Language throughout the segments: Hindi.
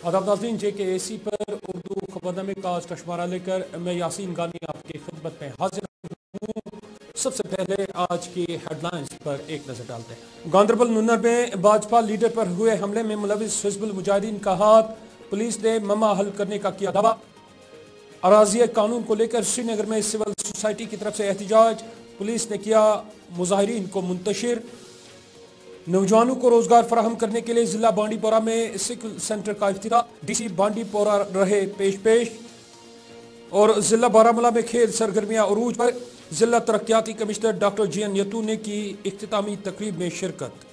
आदाब नाज़रीन, JKAC पर उर्दू खबरनामे का आज का शुमारा लेकर मैं यासीन गानी आपकी खिदमत में हाजिर हूँ। सबसे पहले आज की हेडलाइंस पर एक नजर डालते हैं। गांदरबल नुन्नर में भाजपा लीडर पर हुए हमले में मुलविस हिज़्बुल मुजाहिदीन का हाथ, पुलिस ने ममा हल करने का किया दावा। अराज़ी कानून को लेकर श्रीनगर में सिविल सोसाइटी की तरफ से एहतजाज, पुलिस ने किया मुजाहिरीन को मुंतशिर। नौजवानों को रोजगार फराहम करने के लिए जिला बांडीपोरा में सिकल सेंटर का इफ्तिताह, DC बांडीपोरा रहे पेश और जिला बारामूला में खेल सरगर्मियां उरूज पर। जिला तरक्याती कमिश्नर डॉक्टर JN यतू ने की इख्तितामी तकरीब में शिरकत।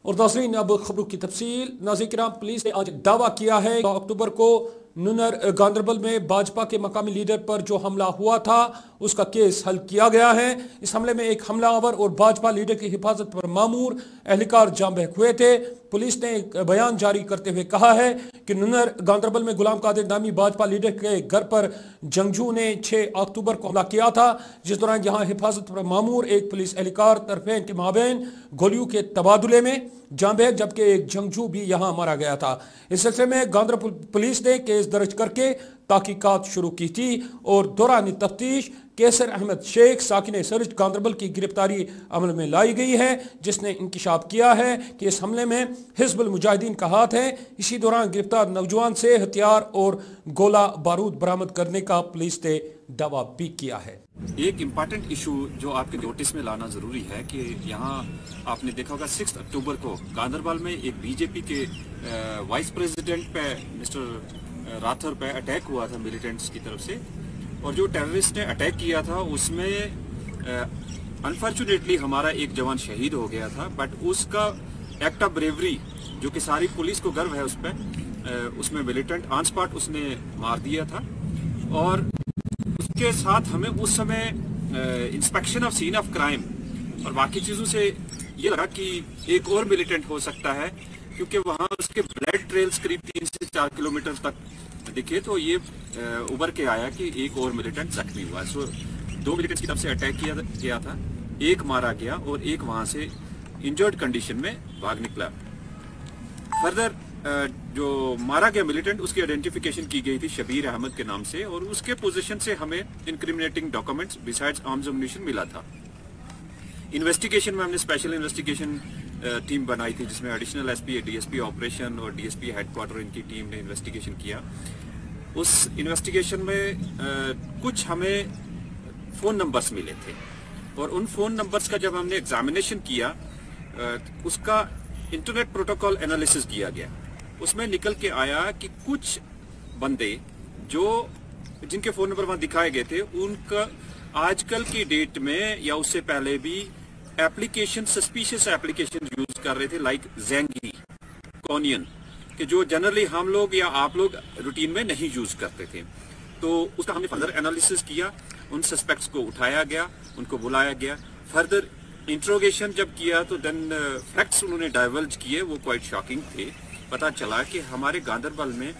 और नाज़रीन, अब खबरों की तफसील। नाज़रीन किराम, पुलिस ने आज दावा किया है 9 अक्टूबर को नुन्नर गांदरबल में भाजपा के मकामी लीडर पर जो हमला हुआ था उसका केस हल किया गया है। इस हमले में एक हमलावर और भाजपा लीडर की हिफाजत पर मामूर एहलकार जाम बहक हुए थे। पुलिस ने एक बयान जारी करते हुए कहा है कि नुन्नर गांदरबल में गुलाम कादिर नामी भाजपा लीडर के घर पर जंगजू ने 6 अक्टूबर को हमला किया था, जिस दौरान यहां हिफाजत पर मामूर एक पुलिस एहलकार तरफेन के माबेन गोलियों के तबादले में जाम बहक, जबकि एक जंगजू भी यहां मारा गया था। इस सिलसिले में गांदरबल पुलिस ने केस दर्ज करके तहकीकात शुरू की थी और दौरान तफ्तीश कैसर अहमद शेख साकिन सर्च गांदरबल की गिरफ्तारी अमल में लाई गई है, जिसने इंकिशाफ किया है कि इस हमले में हिज़्बुल मुजाहिदीन का हाथ है। इसी दौरान गिरफ्तार नौजवान से हथियार और गोला बारूद बरामद करने का पुलिस ने दावा भी किया है। एक इम्पॉर्टेंट इशू जो आपके नोटिस में लाना जरूरी है कि यहाँ आपने देखा होगा 6 अक्टूबर को गांदरबल में एक BJP के वाइस प्रेसिडेंट पे मिस्टर राठौर पे अटैक हुआ था मिलिटेंट्स की तरफ से, और जो टेररिस्ट ने अटैक किया था उसमें अनफॉर्चुनेटली हमारा एक जवान शहीद हो गया था। बट उसका एक्ट ऑफ ब्रेवरी जो कि सारी पुलिस को गर्व है उस पर, उसमें मिलिटेंट ऑन स्पॉट उसने मार दिया था। और उसके साथ हमें उस समय inspection of scene of crime और बाकी चीज़ों से ये लगा कि एक और मिलिटेंट हो सकता है, क्योंकि वहाँ उसके ब्लड ट्रेल्स करीब 3 से 4 किलोमीटर तक दिखे। तो ये उभर के आया कि एक और मिलिटेंट जख्मी हुआ। सो 2 मिलिटेंट्स की तरफ से अटैक किया गया था, एक मारा गया और एक वहाँ से इंजर्ड कंडीशन में भाग निकला। फर्दर जो मारा गया मिलिटेंट उसकी आइडेंटिफिकेशन की गई थी शबीर अहमद के नाम से, और उसके पोजीशन से हमें incriminating documents besides arms ammunition मिला था। इन्वेस्टिगेशन में हमने स्पेशल इन्वेस्टिगेशन टीम बनाई थी, जिसमें एडिशनल SP, DSP ऑपरेशन और DSP हेडक्वार्टर इनकी टीम ने इन्वेस्टिगेशन किया। उस इन्वेस्टिगेशन में कुछ हमें फ़ोन नंबर्स मिले थे, और उन फ़ोन नंबर्स का जब हमने एग्जामिनेशन किया उसका इंटरनेट प्रोटोकॉल एनालिसिस किया गया। उसमें निकल के आया कि कुछ बंदे जिनके फ़ोन नंबर वहाँ दिखाए गए थे, उनका आजकल की डेट में या उससे पहले भी एप्लीकेशन, सस्पिशियस एप्लीकेशन यूज कर रहे थे, लाइक ज़ेंगी, कॉनियन, कि जो जनरली हम लोग या आप लोग रूटीन में नहीं यूज करते थे। तो उसका हमने फर्दर एनालिसिस किया, उन सस्पेक्ट्स को उठाया गया, उनको बुलाया गया, फर्दर इंट्रोगेशन जब किया तो देन फैक्ट्स उन्होंने डाइवर्ज किए, वो क्वाइट शॉकिंग थे। पता चला कि हमारे गांदरबल में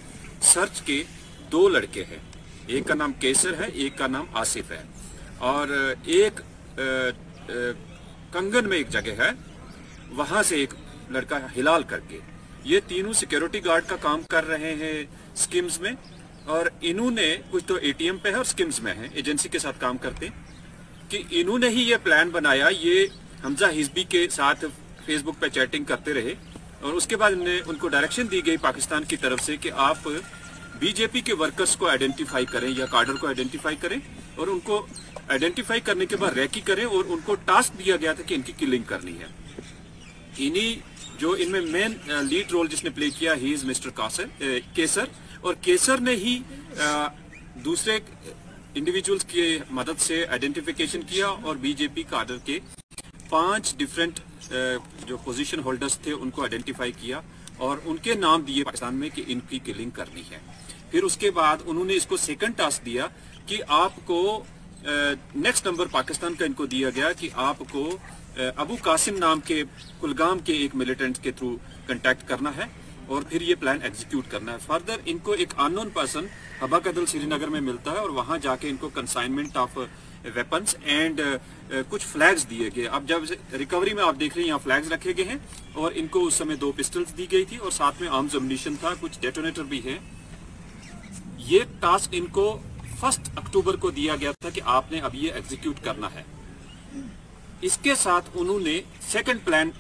सर्च के 2 लड़के हैं, एक का नाम केसर है, एक का नाम आसिफ है, और एक कंगन में एक जगह है, वहां से एक लड़का हिलाल करके। ये तीनों सिक्योरिटी गार्ड का काम कर रहे हैं स्किम्स में, और इन्होंने कुछ तो ATM पे है और स्किम्स में है, एजेंसी के साथ काम करते, कि इन्होंने ही ये प्लान बनाया। ये हमजा हिजबी के साथ फेसबुक पे चैटिंग करते रहे, और उसके बाद उनको डायरेक्शन दी गई पाकिस्तान की तरफ से कि आप BJP के वर्कर्स को आइडेंटिफाई करें या कार्डर को आइडेंटिफाई करें, और उनको आइडेंटिफाई करने के बाद रैकी करें, और उनको टास्क दिया गया था कि इनकी किलिंग करनी है। जो इनमें मेन लीड रोल जिसने प्ले किया, ही इज मिस्टर केसर, और केसर ने ही दूसरे इंडिविजुअल्स की मदद से आइडेंटिफिकेशन किया और BJP कार्डर के 5 डिफरेंट जो पोजीशन होल्डर्स थे उनको आइडेंटिफाई किया और उनके नाम दिए पाकिस्तान में कि इनकी किलिंग करनी है। फिर उसके बाद उन्होंने इसको सेकंड टास्क दिया कि आपको नेक्स्ट नंबर पाकिस्तान का इनको दिया गया कि आपको अबू कासिम नाम के कुलगाम के एक मिलिटेंट के थ्रू कांटेक्ट करना है और फिर ये प्लान एग्जीक्यूट करना है। फर्दर इनको एक अननोन पर्सन हबा कदल श्रीनगर में मिलता है और वहां जाके इनको कंसाइनमेंट ऑफ वेपन्स एंड कुछ फ्लैग्स दिए गए। अब जब रिकवरी में आप देख रहे हैं यहाँ फ्लैग्स रखे गए हैं और इनको उस समय 2 पिस्टल्स दी गई थी और साथ में आर्म्स एम्युनिशन था, कुछ डेटोनेटर भी है। ये टास्क इनको 1 अक्टूबर को दिया गया था कि आपने अब ये एग्जीक्यूट करना है। इसके साथ उन्होंने सेकंड प्लान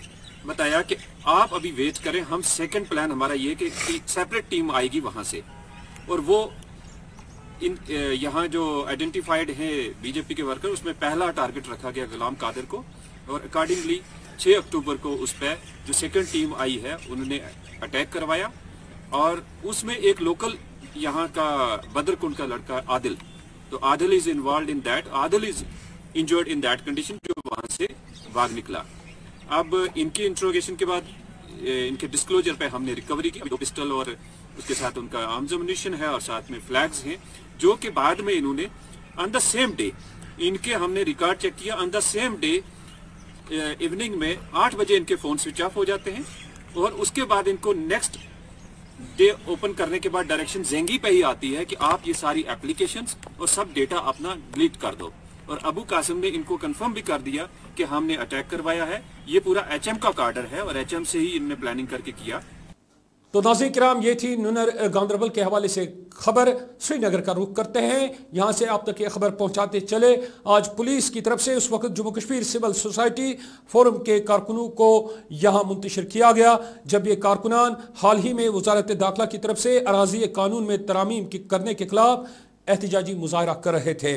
बताया कि आप अभी वेट करें, हम सेकंड प्लान हमारा ये कि एक सेपरेट टीम आएगी वहां से और वो यहाँ जो आइडेंटिफाइड है बीजेपी के वर्कर, उसमें पहला टारगेट रखा गया गुलाम कादिर को और अकॉर्डिंगली 6 अक्टूबर को उस पर जो सेकंड टीम आई है उन्होंने अटैक करवाया और उसमें एक लोकल यहाँ का बदरकुंड का लड़का आदिल, तो Adil is involve in that, Adil is injured in that condition, जो वहां से भाग निकला। अब इनकी इंट्रोगेशन के बाद इनके डिस्क्लोजर पे हमने रिकवरी की 2 पिस्टल और उसके साथ उनका आर्म्स एम्युनिशन है और साथ में फ्लैग्स हैं, जो कि बाद में इन्होंने ऑन द सेम डे, इनके हमने रिकॉर्ड चेक किया, on the same day evening में 8 बजे इनके फोन स्विच ऑफ हो जाते हैं और उसके बाद इनको नेक्स्ट डे ओपन करने के बाद डायरेक्शन जेंगी पे ही आती है कि आप ये सारी एप्लीकेशंस और सब डेटा अपना डिलीट कर दो। और अबू कासिम ने इनको कंफर्म भी कर दिया कि हमने अटैक करवाया है, ये पूरा एचएम का कार्डर है और एचएम से ही इनने प्लानिंग करके किया। तो नाज़रीन किराम, ये थी नुनर गांदरबल के हवाले से खबर। श्रीनगर का रुख करते हैं, यहाँ से आप तक ये खबर पहुँचाते चले। आज पुलिस की तरफ से उस वक्त Jammu Kashmir civil society forum के कारकुनों को यहाँ मुंतशिर किया गया, जब ये कारकुनान हाल ही में वजारत दाखिला की तरफ से अराजी कानून में तरामीम करने के खिलाफ एहतजाजी मुजाहरा कर रहे थे।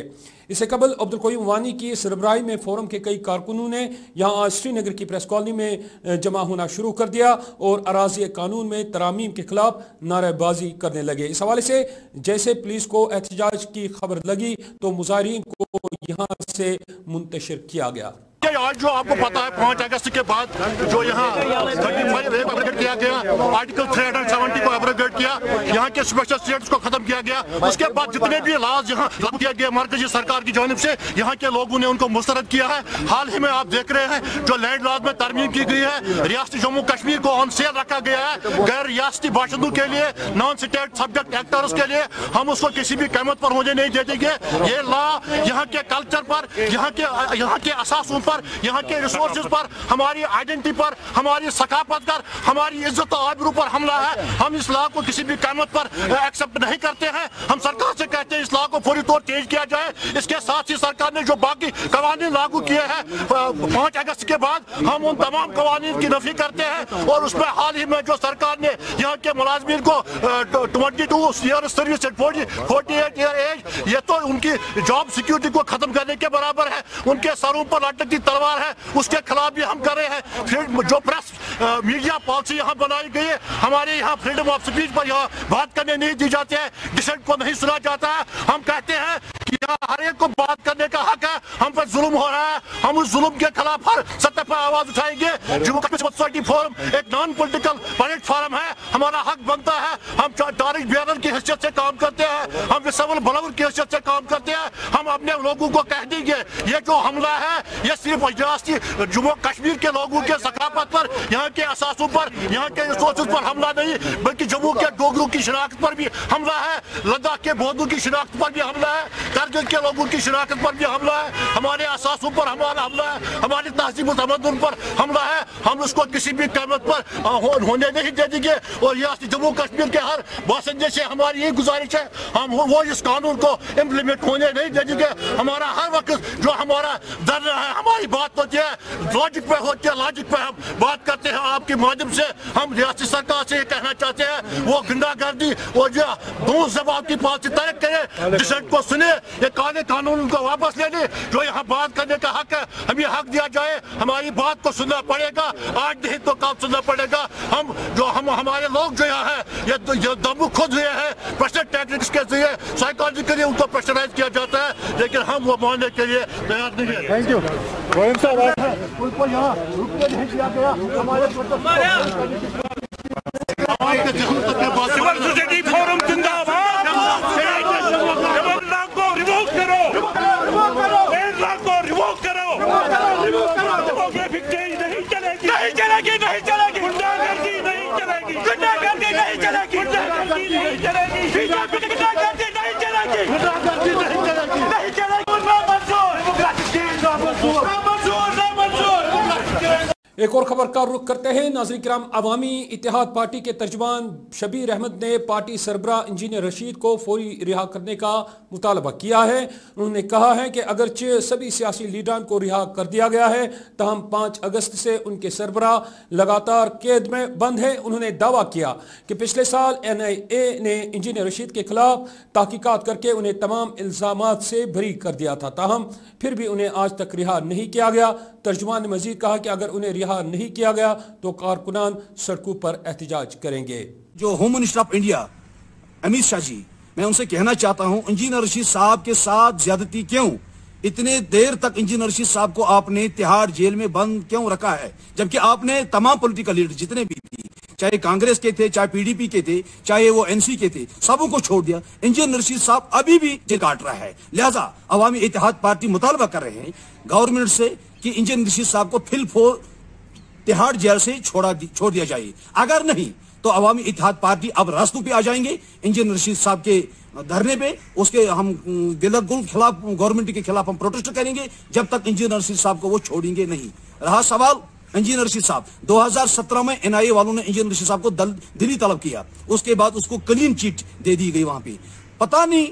इससे कबल अब्दुल क़य्यूम वानी की सरबराही में फोरम के कई कारकुनों ने यहाँ आज श्रीनगर की प्रेस कॉलोनी में जमा होना शुरू कर दिया और अराजी कानून में तरामीम के खिलाफ नारेबाजी करने लगे। इस हवाले से जैसे पुलिस को एहतजाज की खबर लगी तो मुजाहिरीन को यहाँ से मुंतशिर किया गया। आज जो आपको पता है 5 अगस्त के बाद जो यहाँ 35 एब्रोगेट किया गया, आर्टिकल 370 को एब्रोगेट किया, यहाँ के स्पेशल स्टेटस को खत्म किया गया, उसके बाद जितने भी लॉज यहाँ लागू किया गया मरकजी सरकार की जानिब से, यहाँ के लोगों ने उनको मुस्तरद किया है। हाल ही में आप देख रहे हैं जो लैंड लॉज में तरमीम की गई है, रियासती जम्मू कश्मीर को ऑन सेल रखा गया है गैर रियासती बाशिंदों के लिए, नॉन स्टेट सब्जेक्ट एक्टर्स के लिए, हम उसको किसी भी कीमत पर होने नहीं दे देंगे। ये लॉ यहाँ के कल्चर पर, यहाँ के असासों पर, यहाँ के रिसोर्सेज पर, हमारी आइडेंटिटी पर, हमारी सकाफत पर, हमारी इज्जत और आबरू पर हमला है। हम इस लॉ को किसी भी कीमत पर एक्सेप्ट नहीं करते हैं। हम सरकार से कहते हैं इस लॉ को फौरी तौर चेंज किया जाए। इसके साथ ही सरकार ने जो बाकी कवानीन लागू किए हैं 5 अगस्त के बाद, हम उन तमाम कवानीन की नफी करते हैं और उसमें हाल ही में जो सरकार ने यहाँ के मुलाजमीन को 22 ईयर सर्विस 48 ईयर एज, ये तो उनकी जॉब सिक्योरिटी को खत्म करने के बराबर है। उनके सरों पर लटकती तलवार है, उसके खिलाफ भी हम कर रहे हैं। फिर जो प्रेस मीडिया पॉलिसी यहाँ बनाई गई है, हमारे यहाँ फ्रीडम ऑफ स्पीच पर यहाँ बात करने नहीं दी जाती है, डिसेंट को नहीं सुना जाता है। हम कहते हैं कि यहाँ हर एक को बात करने का हक है, हम पर जुल्म हो रहा है, हम उस जुल्म के खिलाफ हर सतह पर आवाज उठाएंगे। जम्मू कश्मीर सोसाइटी फोरम एक नॉन पॉलिटिकल प्लेटफॉर्म है, हमारा हक बनता है। हम तारीख बेनर की हैसियत से काम करते हैं, हम विसबल ब्लोअर की हैसियत से काम करते हैं। हम अपने लोगों को कह देंगे ये जो हमला है ये सिर्फ जम्मू कश्मीर के लोगों के सकाफत पर, यहाँ के असासों पर, यहाँ के रिसोर्सेज पर हमला नहीं, बल्कि जम्मू के डोगरों की शिनाख्त पर भी हमला है, लद्दाख के बौद्धों की शिनाख्त पर भी हमला है, करगिल के लोगों की शिनाख्त पर भी हमला है, हमारे असासों पर हमारा हमला है, हमारी तहजीब तमद्दुन पर हमला है। हम उसको किसी भी कीमत पर होने नहीं दे देंगे और यहाँ जम्मू कश्मीर के हर बासिंदे से हमारी यही गुजारिश है, हम वो इस कानून को इम्प्लीमेंट होने नहीं दे देंगे। हमारा हर वक्त जो हमारा दर्द है, हमारी बात होती है लॉजिक पे होती है, लॉजिक पे हम बात करते हैं। आपके माध्यम से हम रियासती सरकार से ये कहना चाहते हैं वो गुंडागर्दी और जो दो जवाब की पॉलिसी तय करे, डिसेंट को सुने, ये काले कानून को वापस ले ले। जो यहाँ बात करने का हक है, हमें हक दिया जाए, हमारी बात को सुनना पड़ेगा, आज नहीं तो कल सुनना पड़ेगा। हम हमारे लोग जो यहाँ है ये दमू खुद हुए हैं, प्रेशर टैक्टिक्स के जरिए साइकोलॉजिकली उनको प्रेशराइज किया जाता है, लेकिन हम वो मानने के लिए तैयार नहीं है। Thank you. उनको यहाँ रुकने नहीं दिया गया। हमारे सिविल सोसाइटी फोरम जिंदाबाद, को रिवोक करो, को रिवोक करो, डेमोग्राफिक चेंज नहीं चलेगी, नहीं चलेगी, नहीं चलेगी, गुंडागर्दी नहीं चलेगी, गुंडागर्दी नहीं चलेगी, गुंडागर्दी नहीं चलेगी, बीजेपी की गुंडागर्दी नहीं चलेगी, गुंडागर्दी नहीं चलेगी, नहीं चलेगी। एक और खबर का रुख करते हैं नाज़रीन किराम। अवामी इत्तेहाद पार्टी के तर्जुमान शबीर अहमद ने पार्टी सरबराह इंजीनियर रशीद को फौरी रिहा करने का मुतालबा किया है। उन्होंने कहा है कि अगरचे सभी सियासी लीडरान को रिहा कर दिया गया है, तहम 5 अगस्त से उनके सरबराह लगातार कैद में बंद है। उन्होंने दावा किया कि पिछले साल NIA ने इंजीनियर रशीद के खिलाफ तहकीकात करके उन्हें तमाम इल्जामात से बरी कर दिया था, ताहम फिर भी उन्हें आज तक रिहा नहीं किया गया। तर्जुमान ने मजीद कहा कि अगर उन्हें रिहा नहीं किया गया तो कारकुनान सड़कों पर एहतजाज करेंगे। जो home minister of India Amit Shah ji, मैं उनसे कहना चाहता हूं, इंजीनियर रशीद साहब के साथ ज्यादती क्यों? इतने देर तक इंजीनियर रशीद साहब को आपने तिहाड़ जेल में बंद क्यों रखा है, जबकि आपने तमाम पॉलिटिकल लीडर जितने भी थे, चाहे कांग्रेस के थे, चाहे PDP के थे, चाहे वो NC के थे, सबों को छोड़ दिया। इंजीनियर रशीद साहब अभी भी जेल काट रहा है। लिहाजा अवामी इत्तेहाद पार्टी मुतालबा कर रहे हैं गवर्नमेंट से कि इंजीनियर रशीद साहब को फिलफोर तिहाड़ जेल से छोड़ दिया जाए। अगर नहीं तो अवामी इत्तेहाद पार्टी अब रास्तों पे आ जाएंगे इंजीनियर रशीद साहब के धरने पे। उसके हम बिल्कुल खिलाफ, गवर्नमेंट के खिलाफ हम प्रोटेस्ट करेंगे जब तक इंजीनियर रशीद साहब को वो छोड़ेंगे नहीं। रहा सवाल इंजीनियर रशीद साहब, 2017 में NIA वालों ने इंजीनियर रशीद साहब को दिल्ली तलब किया, उसके बाद उसको क्लीन चिट दे दी गई। वहां पे पता नहीं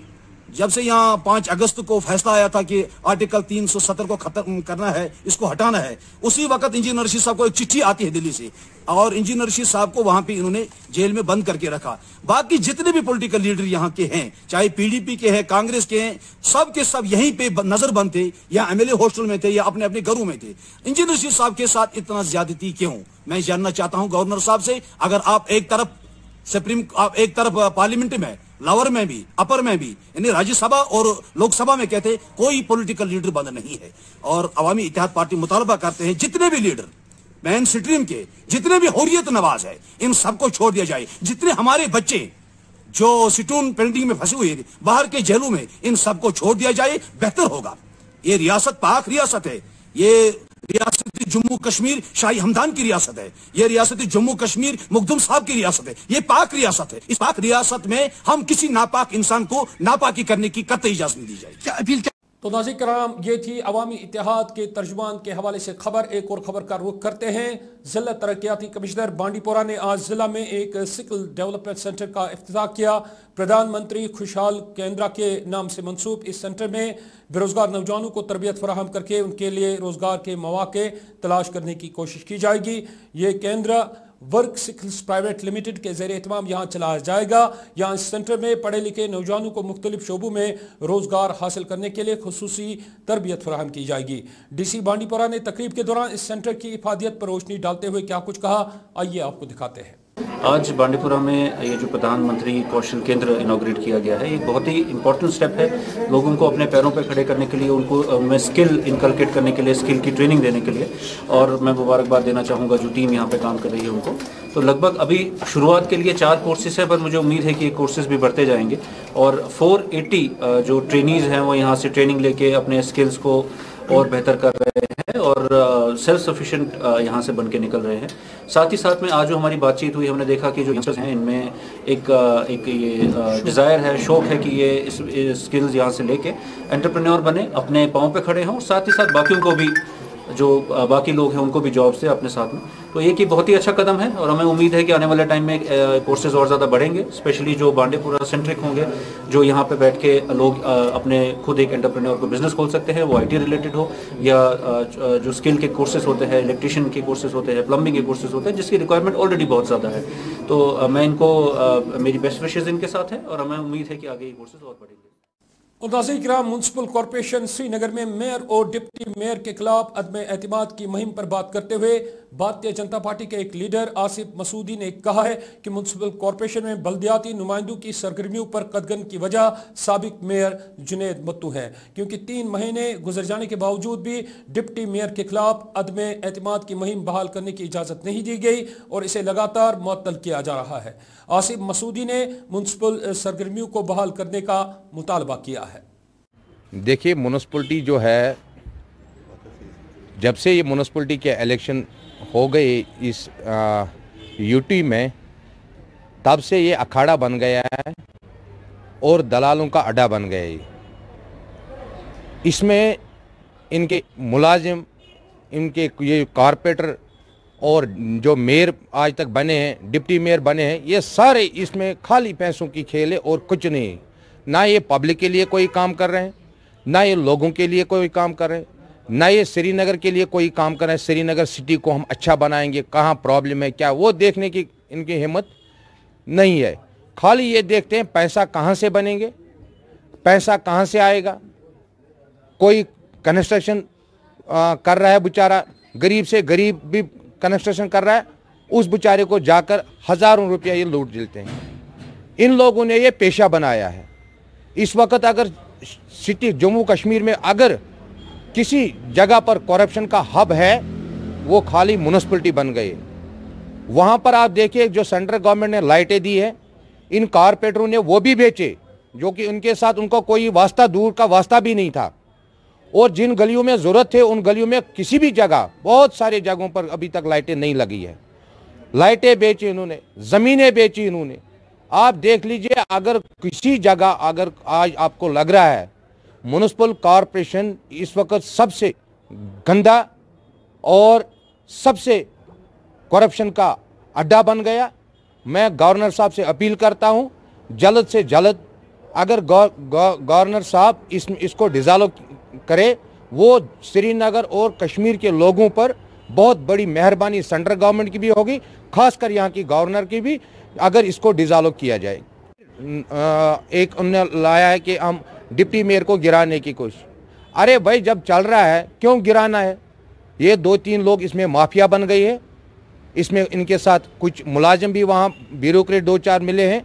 जब से यहाँ 5 अगस्त को फैसला आया था कि आर्टिकल 370 को खत्म करना है, इसको हटाना है, उसी वक्त इंजीनियर रशीद साहब को एक चिट्ठी आती है दिल्ली से और इंजीनियर रशीद साहब को वहां पे इन्होंने जेल में बंद करके रखा। बाकी जितने भी पॉलिटिकल लीडर यहाँ के हैं, चाहे PDP के हैं, कांग्रेस के हैं, सब के सब यहीं पे नजरबंद थे या MLA हॉस्टल में थे या अपने अपने घरों में थे। इंजीनियर रशीद साहब के साथ इतना ज्यादती क्यों? मैं जानना चाहता हूं गवर्नर साहब से। अगर आप एक तरफ पार्लियामेंट में, लोअर में भी, अपर में भी, यानी राज्यसभा और लोकसभा में कहते कोई पॉलिटिकल लीडर बंद नहीं है। और अवामी इत्तेहाद पार्टी मुतालबा करते हैं जितने भी लीडर मेन स्ट्रीम के, जितने भी हुर्रियत नवाज है, इन सबको छोड़ दिया जाए। जितने हमारे बच्चे जो सिटून पेंडिंग में फंसे हुए बाहर के जेलों में, इन सबको छोड़ दिया जाए, बेहतर होगा। ये रियासत पाक रियासत है, ये रियासत जम्मू कश्मीर शाही हमदान की रियासत है, ये रियासत जम्मू कश्मीर मुकदम साहब की रियासत है, ये पाक रियासत है। इस पाक रियासत में हम किसी नापाक इंसान को नापाकी करने की कतई इजाजत नहीं दी जाए। क्या अपील? तो नाज़रीन कराम, ये थी अवामी इत्तेहाद के तर्जुमान के हवाले से खबर। एक और खबर का रुख करते हैं। जिला तरक्याती कमिश्नर बांडीपोरा ने आज जिला में एक स्किल डेवलपमेंट सेंटर का इफ्तिताह किया। प्रधानमंत्री खुशहाल केंद्र के नाम से मंसूब इस सेंटर में बेरोजगार नौजवानों को तरबियत फराहम करके उनके लिए रोजगार के मौके तलाश करने की कोशिश की जाएगी। ये केंद्र वर्क स्किल्स प्राइवेट लिमिटेड के ज़रिए एहतमाम यहाँ चलाया जाएगा। यहाँ इस सेंटर में पढ़े लिखे नौजवानों को मुख्तलिफ शोबों में रोजगार हासिल करने के लिए खुसूसी तरबियत फराहम की जाएगी। DC बांडीपोरा ने तकरीब के दौरान इस सेंटर की इफादियत पर रोशनी डालते हुए क्या कुछ कहा, आइए आपको दिखाते हैं। आज बांडीपुरा में ये जो प्रधानमंत्री कौशल केंद्र इनॉग्रेट किया गया है, ये बहुत ही इंपॉर्टेंट स्टेप है लोगों को अपने पैरों पर खड़े करने के लिए, उनको में स्किल इनकलकेट करने के लिए, स्किल की ट्रेनिंग देने के लिए। और मैं मुबारकबाद देना चाहूँगा जो टीम यहाँ पे काम कर रही है उनको। तो लगभग अभी शुरुआत के लिए 4 कोर्सेज है, पर मुझे उम्मीद है कि ये कोर्सेज भी बढ़ते जाएंगे और 480 जो ट्रेनीज़ हैं वो यहाँ से ट्रेनिंग लेके अपने स्किल्स को और बेहतर कर रहे हैं और सेल्फ सफिशिएंट यहाँ से बन के निकल रहे हैं। साथ ही साथ में आज जो हमारी बातचीत हुई, हमने देखा कि जो यंगस्टर्स हैं इनमें एक ये डिज़ायर है, शौक़ है कि ये इस स्किल्स यहाँ से लेके एंटरप्रेन्योर बने, अपने पाँव पे खड़े हों और साथ ही साथ बाकियों को भी, जो बाकी लोग हैं उनको भी जॉब से अपने साथ में। तो ये कि बहुत ही अच्छा कदम है और हमें उम्मीद है कि आने वाले टाइम में कोर्सेज और ज़्यादा बढ़ेंगे, स्पेशली जो बांडीपुरा सेंट्रिक होंगे, जो यहाँ पे बैठ के लोग अपने खुद एक एंटरप्रेन्योर को बिजनेस खोल सकते हैं, वो IT रिलेटेड हो या जो स्किल के कोर्सेज होते हैं, इलेक्ट्रिशियन के कोर्सेज होते हैं, प्लम्बिंग के कोर्सेज होते हैं, जिसकी रिक्वायरमेंट ऑलरेडी बहुत ज़्यादा है। तो मैं इनको मेरी बेस्ट विशेज़ इनके साथ है और हमें उम्मीद है कि आगे ये कोर्सेज और बढ़ेंगे। और नाज़रीन किराम, म्युनिसिपल कॉरपोरेशन श्रीनगर में मेयर और डिप्टी मेयर के खिलाफ अदम एतमाद की मुहिम पर बात करते हुए भारतीय जनता पार्टी के एक लीडर आसिफ मसूदी ने कहा है कि म्युनिसिपल कॉरपोरेशन में बल्दियाती नुमाइंदों की सरगर्मियों पर कदगन की वजह साबिक मेयर जुनैद मत्तू है, क्योंकि 3 महीने गुजर जाने के बावजूद भी डिप्टी मेयर के खिलाफ अदम एतमाद की मुहिम बहाल करने की इजाज़त नहीं दी गई और इसे लगातार मुअत्तल किया जा रहा है। आसिफ मसूदी ने म्युनिसिपल सरगर्मियों को बहाल करने का मुतालबा किया है। देखिए, म्युनिसिपलिटी जो है, जब से ये म्युनिसिपलिटी के इलेक्शन हो गए इस यूटी में, तब से ये अखाड़ा बन गया है और दलालों का अड्डा बन गया है। इसमें इनके मुलाजिम, इनके ये कारपोरेटर और जो मेयर आज तक बने हैं, डिप्टी मेयर बने हैं, ये सारे इसमें खाली पैसों की खेल है और कुछ नहीं। ना ये पब्लिक के लिए कोई काम कर रहे हैं, ना ये लोगों के लिए कोई काम कर रहे हैं, ना ये श्रीनगर के लिए कोई काम कर रहे हैं। श्रीनगर सिटी को हम अच्छा बनाएंगे, कहाँ प्रॉब्लम है क्या, वो देखने की इनकी हिम्मत नहीं है। खाली ये देखते हैं पैसा कहाँ से बनेंगे, पैसा कहाँ से आएगा। कोई कंस्ट्रक्शन कर रहा है बेचारा, गरीब से गरीब भी कंस्ट्रक्शन कर रहा है, उस बेचारे को जाकर हज़ारों रुपया ये लूट लेते हैं। इन लोगों ने ये पेशा बनाया है। इस वक्त अगर सिटी जम्मू कश्मीर में अगर किसी जगह पर करप्शन का हब है, वो खाली म्यूनिसिपैलिटी बन गई। वहाँ पर आप देखिए जो सेंट्रल गवर्नमेंट ने लाइटें दी है, इन कारपोरेटरों ने वो भी बेचे, जो कि उनके साथ उनका कोई वास्ता, दूर का वास्ता भी नहीं था। और जिन गलियों में ज़रूरत थे उन गलियों में किसी भी जगह, बहुत सारी जगहों पर अभी तक लाइटें नहीं लगी है। लाइटें बेची इन्होंने, ज़मीनें बेची इन्होंने। आप देख लीजिए, अगर किसी जगह अगर आज आपको लग रहा है म्युनिसिपल कॉरपोरेशन इस वक्त सबसे गंदा और सबसे करप्शन का अड्डा बन गया, मैं गवर्नर साहब से अपील करता हूं, जल्द से जल्द अगर गवर्नर साहब इसको डिसॉल्व करे, वो श्रीनगर और कश्मीर के लोगों पर बहुत बड़ी मेहरबानी सेंट्रल गवर्नमेंट की भी होगी, खासकर यहाँ की गवर्नर की भी, अगर इसको डिसॉल्व किया जाए। एक उन्होंने लाया है कि हम डिप्टी मेयर को गिराने की कोशिश। अरे भाई, जब चल रहा है क्यों गिराना है? ये 2-3 लोग इसमें माफिया बन गई है। इसमें इनके साथ कुछ मुलाजिम भी वहाँ ब्यूरोक्रेट 2-4 मिले हैं,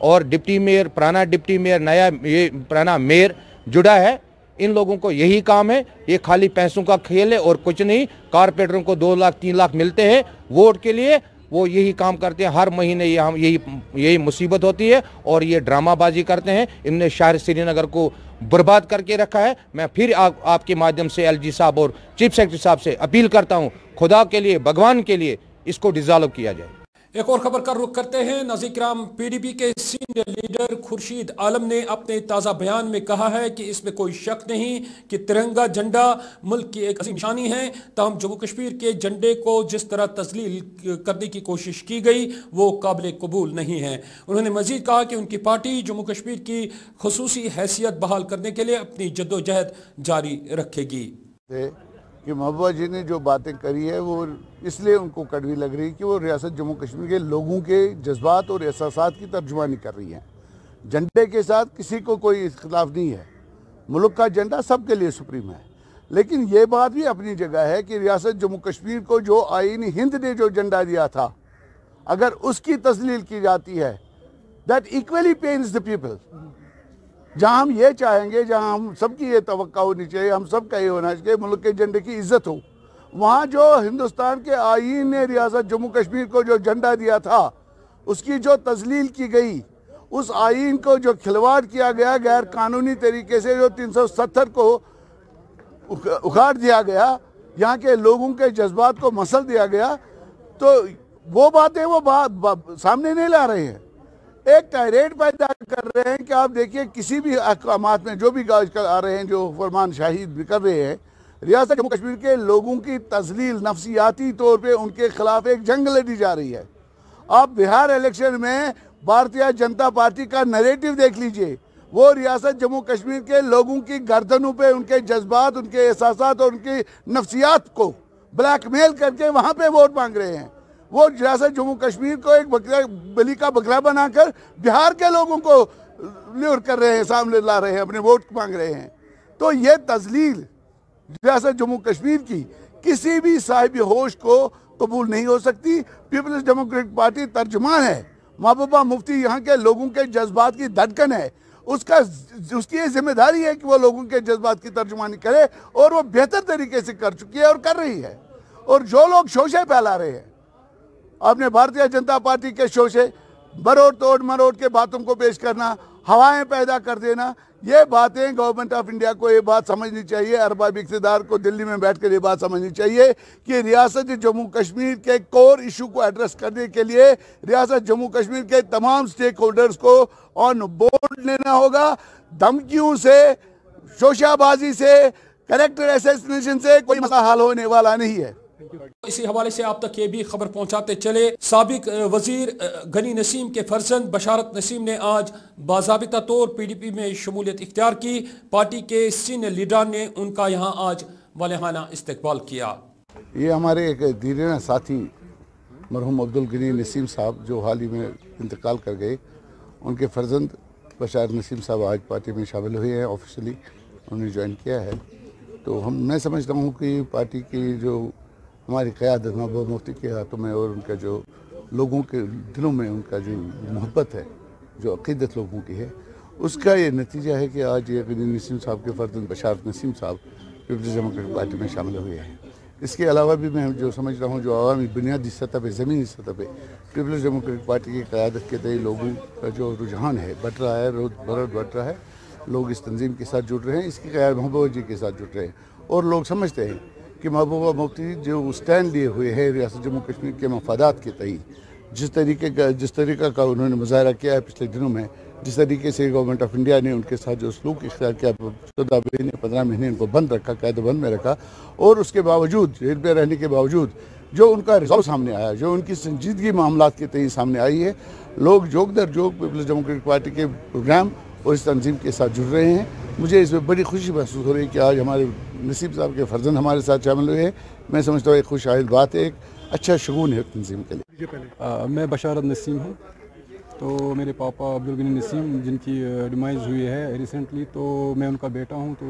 और डिप्टी मेयर, पुराना डिप्टी मेयर, नया ये पुराना मेयर जुड़ा है। इन लोगों को यही काम है, ये खाली पैसों का खेल है और कुछ नहीं। कारपोरेटरों को 2 लाख 3 लाख मिलते हैं वोट के लिए, वो यही काम करते हैं। हर महीने ये हम यही मुसीबत होती है और ये ड्रामाबाजी करते हैं। इनने शहर श्रीनगर को बर्बाद करके रखा है। मैं फिर आपके माध्यम से एलजी साहब और चीफ सेक्रेटरी साहब से अपील करता हूँ, खुदा के लिए, भगवान के लिए इसको डिसॉल्व किया जाए। एक और खबर का रुख करते हैं। नाज़रीन, पीडीपी के सीनियर लीडर खुर्शीद आलम ने अपने ताज़ा बयान में कहा है कि इसमें कोई शक नहीं कि तिरंगा झंडा मुल्क की एक अजीम निशानी है। तमाम जम्मू कश्मीर के झंडे को जिस तरह तस्लील करने की कोशिश की गई वो काबिल कबूल नहीं है। उन्होंने मजीद कहा कि उनकी पार्टी जम्मू कश्मीर की खुसूसी हैसियत बहाल करने के लिए अपनी जद्दोजहद जारी रखेगी। कि महबूबा जी ने जो बातें करी है वो इसलिए उनको कड़वी लग रही है कि वो रियासत जम्मू कश्मीर के लोगों के जज्बात और एहसासात की तर्जुमानी कर रही हैं। झंडे के साथ किसी को कोई इख्तिलाफ नहीं है, मुल्क का झंडा सबके लिए सुप्रीम है। लेकिन ये बात भी अपनी जगह है कि रियासत जम्मू कश्मीर को जो आईन हिंद ने जो झंडा दिया था, अगर उसकी तस्लील की जाती है, that equally pains the people. जहाँ हम ये चाहेंगे, जहाँ हम सबकी ये तवक्का होनी चाहिए, हम सब का ये होना चाहिए मुल्क के झंडे की इज्जत हो, वहाँ जो हिंदुस्तान के आईन ने रियासत जम्मू कश्मीर को जो झंडा दिया था, उसकी जो तस्लील की गई, उस आईन को जो खिलवाड़ किया गया गैर कानूनी तरीके से, जो 370 को उखाड़ दिया गया, यहाँ के लोगों के जज्बात को मसल दिया गया, तो वो बातें वो बात सामने नहीं ला रहे हैं। एक टायरेट पैदा कर रहे हैं कि आप देखिए किसी भी अहकामात में जो भी आजकल आ रहे हैं, जो फरमान शाही कर रहे हैं, रियासत जम्मू कश्मीर के लोगों की तस्लील नफसियाती तौर पे उनके खिलाफ एक जंग लड़ी जा रही है। आप बिहार इलेक्शन में भारतीय जनता पार्टी का नैरेटिव देख लीजिए, वो रियासत जम्मू कश्मीर के लोगों की गर्दनों पे उनके जज्बात, उनके एहसासात और उनकी नफसियात को ब्लैकमेल करके वहाँ पे वोट मांग रहे हैं। वो रियासत जम्मू कश्मीर को एक बलि का बकरा बनाकर बिहार के लोगों को ल्यूर कर रहे हैं, सामने ला रहे हैं, अपने वोट मांग रहे हैं। तो ये तस्लील रियासत जम्मू कश्मीर की किसी भी साहिब होश को कबूल नहीं हो सकती। पीपल्स डेमोक्रेटिक पार्टी तर्जुमान है, महबूबा मुफ्ती यहाँ के लोगों के जज्बात की धड़कन है, उसकी ये जिम्मेदारी है कि वो लोगों के जज्बात की तर्जुमानी करे, और वो बेहतर तरीके से कर चुकी है और कर रही है। और जो लोग शोशे फैला रहे हैं, आपने भारतीय जनता पार्टी के शोशे, मरोड़ तोड़ मरोड़ के बातों को पेश करना, हवाएं पैदा कर देना, ये बातें गवर्नमेंट ऑफ इंडिया को ये बात समझनी चाहिए, अरबाब इक़्तिदार को दिल्ली में बैठकर ये बात समझनी चाहिए कि रियासत जम्मू कश्मीर के कोर इशू को एड्रेस करने के लिए रियासत जम्मू कश्मीर के तमाम स्टेक होल्डर्स को ऑन बोर्ड लेना होगा। धमकियों से, शोशाबाजी से, कैरेक्टर असैसिनेशन से कोई मसला हल होने वाला नहीं है। इसी हवाले से आप तक ये भी खबर पहुंचाते चले, साबिक वजीर गनी नसीम के फर्जंद बशारत नसीम ने आज बाज़ाबिता तौर PDP में शमूलियत इख्तियार की। पार्टी के सीनियर लीडर ने उनका यहाँ आज वालेहाना इस्तकबाल किया। ये हमारे एक दीवाना साथी मरहूम अब्दुल गनी नसीम साहब जो हाल ही में इंतकाल कर गए, उनके फर्जंद बशारत नसीम साहब आज पार्टी में शामिल हुए हैं। ऑफिशियली उन्होंने ज्वाइन किया है। तो मैं समझता हूँ कि पार्टी की जो हमारी क़यादत महबूब मुफ्ती के हाथों में और उनका जो लोगों के दिलों में उनका जो मोहब्बत है, जो अक़ीदत लोगों की है, उसका ये नतीजा है कि आज ये गनी नसीम साहब के फर्जंद बशारत नसीम साहब पीपल्स डेमोक्रेटिक पार्टी में शामिल हुए हैं। इसके अलावा भी मैं जो समझ रहा हूँ, जो आवामी बुनियादी सतह पर, ज़मीनी सतह पर पीपल्स डेमोक्रेटिक पार्टी की क़यादत के तय लोगों का जो रुझान है बढ़ रहा है, रोज़ बढ़ रहा है। लोग इस तंजीम के साथ जुड़ रहे हैं, इसकी क़यादत महबूबा जी के साथ जुड़ रहे हैं और लोग समझते हैं कि महबूबा मुफ्ती जो स्टैंड लिए हुए हैं रियासत जम्मू कश्मीर के मफादात के तई, जिस तरीक़ा का उन्होंने मुज़ाहरा किया है पिछले दिनों में, जिस तरीके से गवर्नमेंट ऑफ इंडिया ने उनके साथ जो सलूक इख्तियार किया, 14 महीने 15 महीने इनको बंद रखा, कैदबंद में रखा, और उसके बावजूद जेल में रहने के बावजूद जो उनका रिजल्ट सामने आया, जो उनकी संजीदगी मामलात के तई सामने आई है, लोग जोग दर जोग पीपल्स डेमोक्रेटिक पार्टी के प्रोग्राम और इस तंजीम के साथ जुड़ रहे हैं। मुझे इसमें बड़ी खुशी महसूस हो रही है कि आज हमारे नसीब साहब के फर्जंद हमारे साथ शामिल हुए हैं। मैं समझता हूँ एक खुशहाल बात है, एक अच्छा शगुन है तंजीम के लिए। मैं बशारत नसीम हूँ। तो मेरे पापा अब्दुल गनी नसीम जिनकी डिमाइज हुई है रिसेंटली, तो मैं उनका बेटा हूँ। तो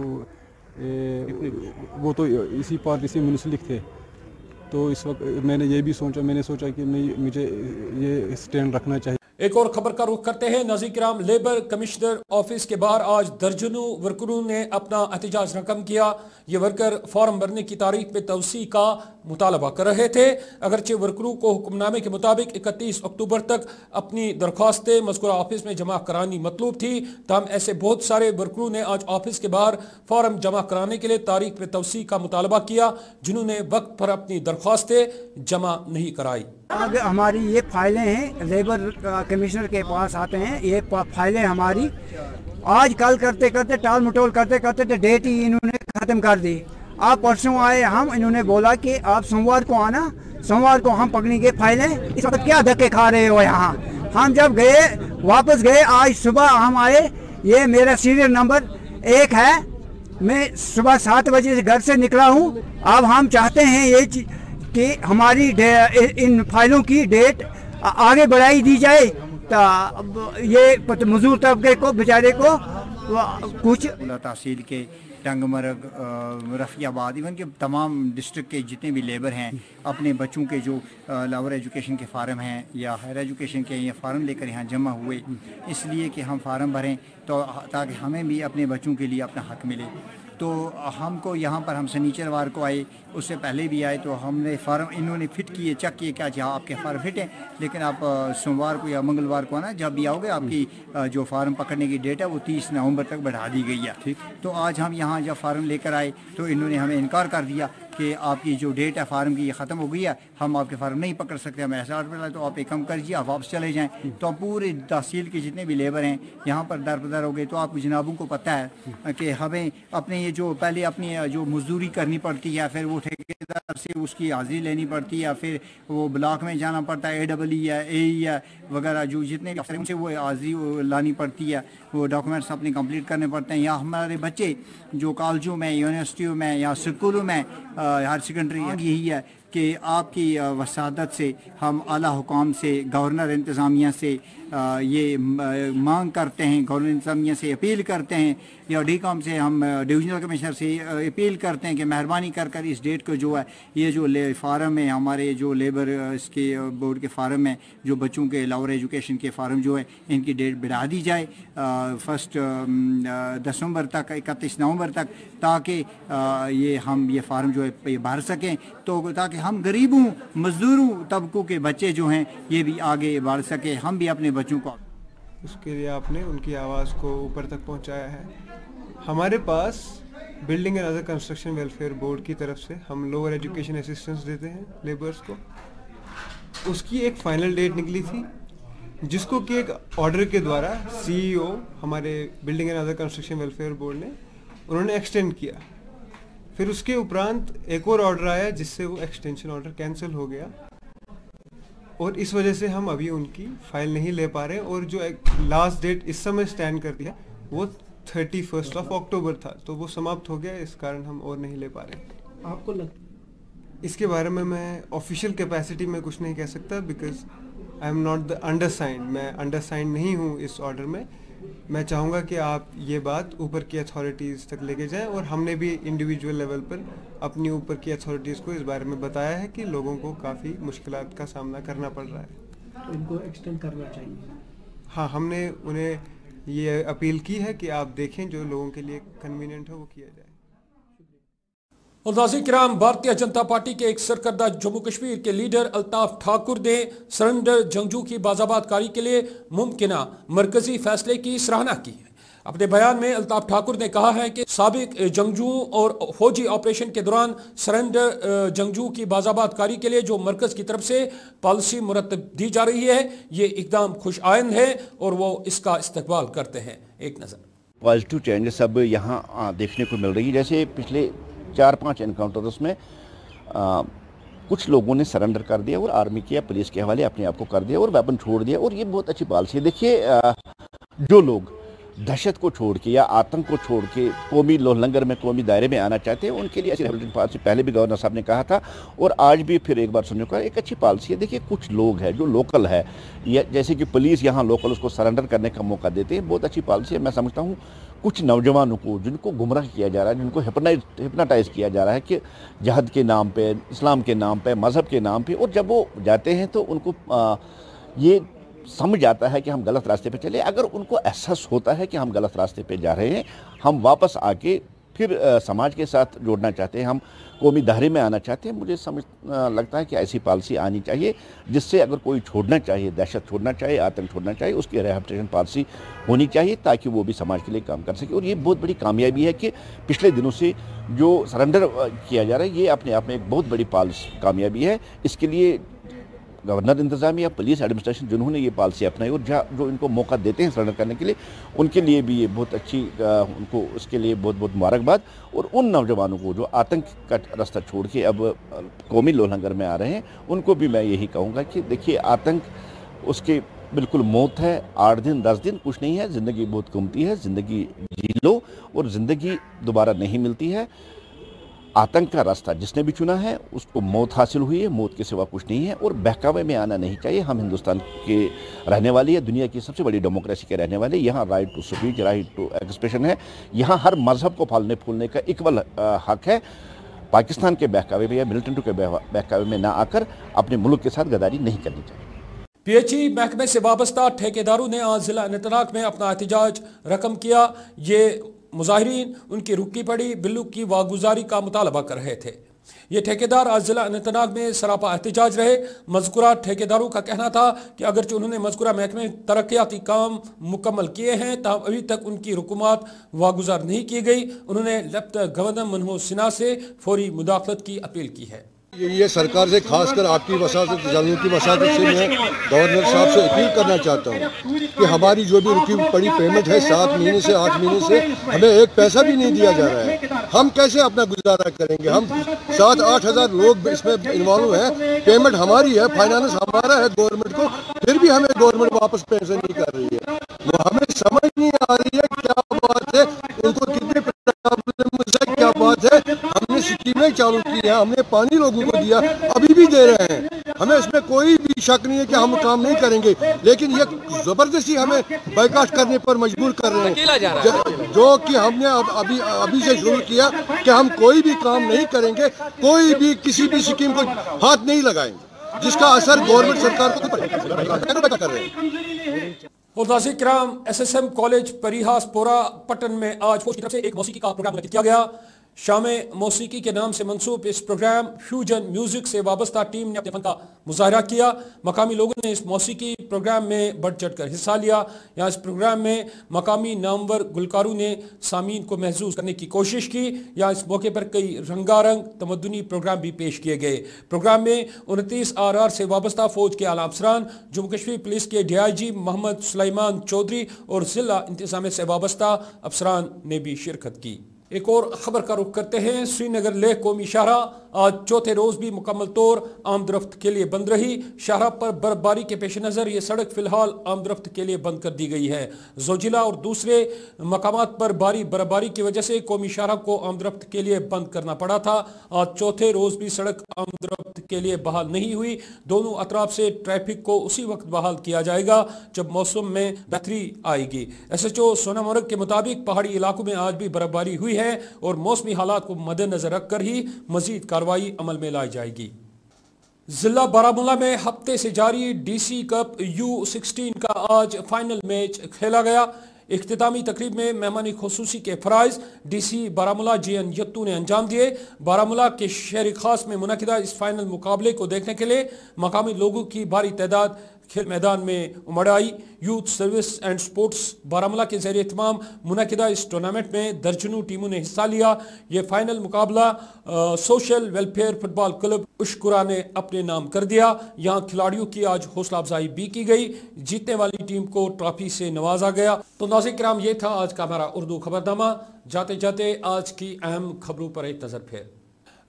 वो तो इसी पार्टी से मुंसलिक थे। तो इस वक्त मैंने सोचा कि मुझे ये स्टैंड रखना चाहिए। एक और खबर का रुख करते हैं। नाज़रीन, लेबर कमिश्नर ऑफिस के बाहर आज दर्जनों वर्करों ने अपना एहतजाज रकम किया। ये वर्कर फॉर्म भरने की तारीख में तवसी का मुतालबा कर रहे थे। अगरचे वर्करों को हुक्मनामे के मुताबिक 31 अक्टूबर तक अपनी दरख्वास्तें मज़कूरा ऑफिस में जमा करानी मतलूब थी, तमाम ऐसे बहुत सारे वर्करों ने आज ऑफिस के बाहर फॉर्म जमा कराने के लिए तारीख में तवसी का मुतालबा किया, जिन्होंने वक्त पर अपनी दरख्वास्तें जमा नहीं कराई। आगे हमारी ये फाइलें हैं, लेबर कमिश्नर के पास आते हैं, ये फाइलें हमारी आज कल करते करते टाल मटोल करते करते तो डेट ही इन्होंने ख़त्म कर दी। आप परसों आए, हम इन्होंने बोला कि आप सोमवार को आना, सोमवार को हम पकड़ेंगे फाइलें। इस वक्त क्या धक्के खा रहे हो यहाँ। हम जब गए, वापस गए, आज सुबह हम आए, ये मेरा सीरियल नंबर 1 है, मैं सुबह 7 बजे से घर से निकला हूँ। अब हम चाहते हैं ये कि हमारी इन फाइलों की डेट आगे बढ़ाई दी जाए, तो ये मजदूर तबके को बेचारे को कुछ तहसील के टंगमरग, रफ़ियाबाद, इवन के तमाम डिस्ट्रिक्ट के जितने भी लेबर हैं, अपने बच्चों के जो लोअर एजुकेशन के फार्म हैं या हायर एजुकेशन के ये फार्म लेकर यहाँ जमा हुए, इसलिए कि हम फार्म भरें तो ताकि हमें भी अपने बच्चों के लिए अपना हक मिले। तो हमको यहाँ पर हम शनिचरवार को आए, उससे पहले भी आए, तो हमने फार्म इन्होंने फिट किए, चेक किए क्या जहाँ आपके फार्म फिट हैं, लेकिन आप सोमवार को या मंगलवार को आना, जब भी आओगे आपकी जो फार्म पकड़ने की डेट है वो 30 नवंबर तक बढ़ा दी गई है। ठीक, तो आज हम यहाँ जब फार्म लेकर आए तो इन्होंने हमें इनकार कर दिया कि आपकी जो डेट है फार्म की ये ख़त्म हो गई है, हम आपके फार्म नहीं पकड़ सकते, हमें ऐसा ऑर्डर मिला, तो आप एक काम करिए, आप वापस चले जाएँ। तो पूरे तहसील के जितने भी लेबर हैं यहाँ पर दरबदर हो गए। तो आप जनाबों को पता है कि हमें अपने ये जो पहले अपनी जो मजदूरी करनी पड़ती है, फिर वो ठेकेदार से उसकी हाजिरी लेनी पड़ती है, फिर वो ब्लॉक में जाना पड़ता है, AEE है, AE है वगैरह, जो जितने भी उनसे वो हाजिरी लानी पड़ती है, वो डॉक्यूमेंट्स अपने कंप्लीट करने पड़ते हैं। या हमारे बच्चे जो कॉलेजों में, यूनिवर्सिटियों में या स्कूलों में, हायर सेकेंडरी, यही है कि आपकी वसादत से हम आला हुकाम से, गवर्नर इंतज़ामिया से ये मांग करते हैं, गवर्नर इंतज़ामिया से अपील करते हैं, या DCOM से हम डिविजनल कमिश्नर से अपील करते हैं कि मेहरबानी कर इस डेट को जो है, ये जो फार्म है हमारे जो लेबर इसके बोर्ड के फार्म है, जो बच्चों के लोअर एजुकेशन के फार्म जो है, इनकी डेट बढ़ा दी जाए 1 दिसंबर तक, 31 नवंबर तक, ताकि ये फार्म जो है ये भर सकें, तो ताकि हम गरीबों, मजदूरों तबकों के बच्चे जो हैं ये भी आगे बढ़ सके, हम भी अपने बच्चों को। उसके लिए आपने उनकी आवाज़ को ऊपर तक पहुंचाया है। हमारे पास building and other construction welfare board की तरफ से हम लोअर एजुकेशन असिस्टेंस देते हैं लेबर्स को। उसकी एक फाइनल डेट निकली थी, जिसको कि एक ऑर्डर के द्वारा CEO हमारे building and other construction welfare board ने उन्होंने एक्सटेंड किया। फिर उसके उपरांत एक और ऑर्डर आया जिससे वो एक्सटेंशन ऑर्डर कैंसिल हो गया और इस वजह से हम अभी उनकी फाइल नहीं ले पा रहे और जो लास्ट डेट इस समय स्टैंड कर दिया वो 31 अक्टूबर था, तो वो समाप्त हो गया, इस कारण हम और नहीं ले पा रहे। आपको इसके बारे में मैं ऑफिशियल कैपेसिटी में कुछ नहीं कह सकता because I am not the undersigned, मैं अंडरसाइंड नहीं हूँ इस ऑर्डर में। मैं चाहूँगा कि आप ये बात ऊपर की अथॉरिटीज़ तक लेके जाएं और हमने भी इंडिविजुअल लेवल पर अपनी ऊपर की अथॉरिटीज़ को इस बारे में बताया है कि लोगों को काफ़ी मुश्किलात का सामना करना पड़ रहा है, तो इनको एक्सटेंड करना चाहिए। हाँ, हमने उन्हें ये अपील की है कि आप देखें जो लोगों के लिए कन्वीनियंट हो वो किया जाए। और नाज़रीन-ए-किराम, भारतीय जनता पार्टी के एक सरकर्दा जम्मू कश्मीर के लीडर अल्ताफ ठाकुर ने सरेंडर जंगजू की बाज़ाबातकारी के लिए मुमकिना मरकजी फैसले की सराहना की है। अपने बयान में अल्ताफ ठाकुर ने कहा है कि साबिक जंगजुओं और फौजी ऑपरेशन के दौरान सरेंडर जंगजू की बाज़ाबातकारी के लिए जो मरकज़ की तरफ से पॉलिसी मुरतब दी जा रही है, ये एकदम खुश आइंद है और वो इसका इस्तकबाल करते हैं। एक नज़र पॉजिटिव चेंजेस अब यहाँ देखने को मिल रही है। जैसे पिछले 4-5 एनकाउंटर्स में कुछ लोगों ने सरेंडर कर दिया और आर्मी के या पुलिस के हवाले अपने आप को कर दिया और वेपन छोड़ दिया, और ये बहुत अच्छी पॉलिसी है। देखिए, जो लोग दहशत को छोड़ के या आतंक को छोड़ के कौमी लोहलंगर में, कौमी दायरे में आना चाहते हैं, उनके लिए ऐसी रिहैबिलिटेशन पॉलिसी पहले भी गवर्नर साहब ने कहा था और आज भी फिर एक बार सुनने को एक अच्छी पॉलिसी है। देखिए, कुछ लोग हैं जो लोकल है, या जैसे कि पुलिस यहाँ लोकल उसको सरेंडर करने का मौका देते हैं, बहुत अच्छी पॉलिसी है। मैं समझता हूँ कुछ नौजवानों को जिनको गुमराह किया जा रहा है, जिनको हिप्नाटाइज किया जा रहा है कि जहद के नाम पे, इस्लाम के नाम पे, मज़हब के नाम पे, और जब वो जाते हैं तो उनको ये समझ आता है कि हम गलत रास्ते पे चले। अगर उनको एहसास होता है कि हम गलत रास्ते पे जा रहे हैं, हम वापस आके फिर समाज के साथ जोड़ना चाहते हैं, हम कौमी दायरे में आना चाहते हैं, मुझे समझ लगता है कि ऐसी पॉलिसी आनी चाहिए जिससे अगर कोई छोड़ना चाहिए, दहशत छोड़ना चाहिए, आतंक छोड़ना चाहिए, उसकी रिहैबिलिटेशन पॉलिसी होनी चाहिए ताकि वो भी समाज के लिए काम कर सके। और ये बहुत बड़ी कामयाबी है कि पिछले दिनों से जो सरेंडर किया जा रहा है, ये अपने आप में एक बहुत बड़ी कामयाबी है। इसके लिए गवर्नर इंतजामिया, पुलिस एडमिनिस्ट्रेशन जिन्होंने ये पॉलिसी अपनाई और जो इनको मौका देते हैं सरेंडर करने के लिए, उनके लिए भी ये बहुत अच्छी, उनको उसके लिए बहुत बहुत मुबारकबाद। और उन नौजवानों को जो आतंक का रास्ता छोड़ के अब कौमी लोहलंगर में आ रहे हैं, उनको भी मैं यही कहूँगा कि देखिए, आतंक उसके बिल्कुल मौत है। 8 दिन 10 दिन कुछ नहीं है, ज़िंदगी बहुत कीमती है, ज़िंदगी जी लो, और ज़िंदगी दोबारा नहीं मिलती है। आतंक का रास्ता जिसने भी चुना है उसको मौत हासिल हुई है, मौत के सिवा कुछ नहीं है, और बहकावे में आना नहीं चाहिए। हम हिंदुस्तान के रहने वाले हैं, दुनिया की सबसे बड़ी डेमोक्रेसी के रहने वाले। यहाँ right to speech, right to expression है, यहाँ हर मजहब को फलने फूलने का इक्वल हक है। पाकिस्तान के बहकावे में या मिलिटेंट के बहकावे में ना आकर अपने मुल्क के साथ गद्दारी नहीं करनी चाहिए। पीएचई महकमे से वाबस्ता ठेकेदारों ने आज जिला अनंतनाग में अपना एहतजाज रकम किया। ये मुजाहिरीन उनकी रुकी पड़ी बिल्लू की वागुजारी का मुतालबा कर रहे थे। ये ठेकेदार आज जिला अनंतनाग में सरापा एहतजाज रहे। मज़कूरा ठेकेदारों का कहना था कि अगरचे उन्होंने मज़कूरा महकमे तरक्याती काम मुकम्मल किए हैं, तब अभी तक उनकी रुकूमत वागुजार नहीं की गई। उन्होंने लेफ्टिनेंट गवर्नर मनोहर सिन्हा से फौरी मुदाखलत की अपील की है। ये सरकार से, खासकर आपकी वसात जानूँ की वसात से मैं गवर्नर साहब से अपील करना चाहता हूँ कि हमारी जो भी रुकी पड़ी पेमेंट है 7 महीने से 8 महीने से हमें एक पैसा भी नहीं दिया जा रहा है। हम कैसे अपना गुजारा करेंगे? हम 7-8 हज़ार लोग इसमें इन्वॉल्व हैं, पेमेंट हमारी है, फाइनेंस हमारा है गवर्नमेंट को, फिर भी हमें गवर्नमेंट वापस पैसे नहीं कर रही है। वो हमें समझ नहीं आ रही है क्या बात है, उनको कितने क्या बात है। हमने स्कीमें चालू की है, हमने पानी लोगों को दिया, अभी भी दे रहे हैं, हमें इसमें कोई भी शक नहीं है कि हम काम नहीं करेंगे, लेकिन ये जबरदस्ती हमें बाइकाट करने पर मजबूर कर रहे हैं, जो कि हमने अभी से शुरू किया कि हम कोई भी काम नहीं करेंगे, कोई भी किसी भी स्कीम को हाथ नहीं लगाएंगे जिसका असर गवर्नमेंट सरकार को पड़ेगा कर रहे हैं। और नाज़रीन-ए-किराम, SSM कॉलेज परिहासपोरा पटन में आज फौज की तरफ से एक मौसीकी का प्रोग्राम मुनक्किद किया गया। शाम मौसीकी के नाम से मंसूब इस प्रोग्राम फ्यूजन म्यूजिक से वाबस्ता टीम ने अपने फन का मुजाहरा किया। मकामी लोगों ने इस मौसीकी प्रोग्राम में बढ़ चढ़ कर हिस्सा लिया। यहाँ इस प्रोग्राम में मकामी नामवर गुलकारों ने सामीन को महसूस करने की कोशिश की। यहाँ इस मौके पर कई रंगारंग तमद्दुनी प्रोग्राम भी पेश किए गए। प्रोग्राम में 29 RR से वाबस्ता फौज के आला अफसरान, जम्मू कश्मीर पुलिस के DIG मोहम्मद सुलेमान चौधरी और जिला इंतजामिया से वाबस्ता अफसरान ने भी शिरकत की। एक और खबर का रुख करते हैं। श्रीनगर लेह कौमी शाहराह आज चौथे रोज भी मुकम्मल तौर आमदरफ्त के लिए बंद रही। शाहराह पर बर्फबारी के पेश नजर ये सड़क फिलहाल आमदरफ्त के लिए बंद कर दी गई है। जोजिला और दूसरे मकामात पर भारी बर्फबारी की वजह से कौमी शाहराह को आमदरफ्त के लिए बंद करना पड़ा था। आज चौथे रोज भी सड़क आमदरफ्त के लिए बहाल नहीं हुई। दोनों अतराफ से ट्रैफिक को उसी वक्त बहाल किया जाएगा जब मौसम में बेहतरी आएगी। SHO सोनामर्ग के मुताबिक पहाड़ी इलाकों में आज भी बर्फबारी हुई है और मौसमी हालात को मद्देनजर रखकर ही मजीद कार्रवाई अमल में लाई जाएगी। जिला बारामूला में हफ्ते से जारी DC कप U16 का आज फाइनल मैच खेला गया। इख्तितामी तकरीब में मेहमानी खुसूसी के फराइज DC बारामूला JN यत्तू ने अंजाम दिए। बारामूला के शहर खास में मुनकिदा इस फाइनल मुकाबले को देखने के लिए मकामी लोगों की भारी तादाद खेल मैदान में उमड़ आई। Youth service and sports Baramulla के ज़रिए तमाम मुनकिदा इस टूर्नामेंट में दर्जनों टीमों ने हिस्सा लिया। ये फाइनल मुकाबला सोशल वेलफेयर फुटबॉल क्लब उशकुरा ने अपने नाम कर दिया। यहाँ खिलाड़ियों की आज हौसला अफजाई भी की गई। जीतने वाली टीम को ट्रॉफी से नवाजा गया। तो नाज़रीन किराम, ये था आज का हमारा उर्दू खबरनामा। जाते जाते आज की अहम खबरों पर एक नजर फेर।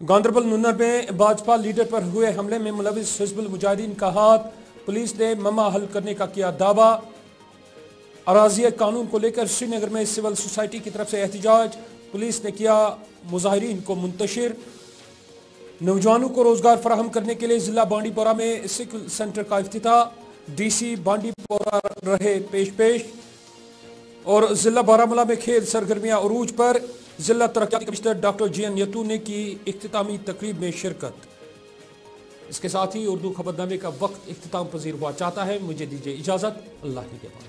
गांदरबल नुन्नर में भाजपा लीडर पर हुए हमले में मुलविस हिज़्बुल मुजाहिदीन का हाथ। पुलिस ने ममा हल करने का किया दावा। अराज़ी कानून को लेकर श्रीनगर में सिविल सोसाइटी की तरफ से एहतजाज। पुलिस ने किया मुजाहिरीन को मुंतशिर। नौजवानों को रोजगार फराहम करने के लिए जिला बांडीपोरा में सिविल सेंटर का इफ्तिताह। DC बांडीपोरा रहे पेश। और जिला बारामूला में खेल सरगर्मियां उरूज पर। जिला तरक्याती कमिश्नर डॉक्टर JN यत्तू ने की इख्तितामी तकरीब में शिरकत। इसके साथ ही उर्दू खबरनामे का वक्त इख्तिताम पजीर हुआ चाहता है। मुझे दीजिए इजाजत। अल्लाह के बाद।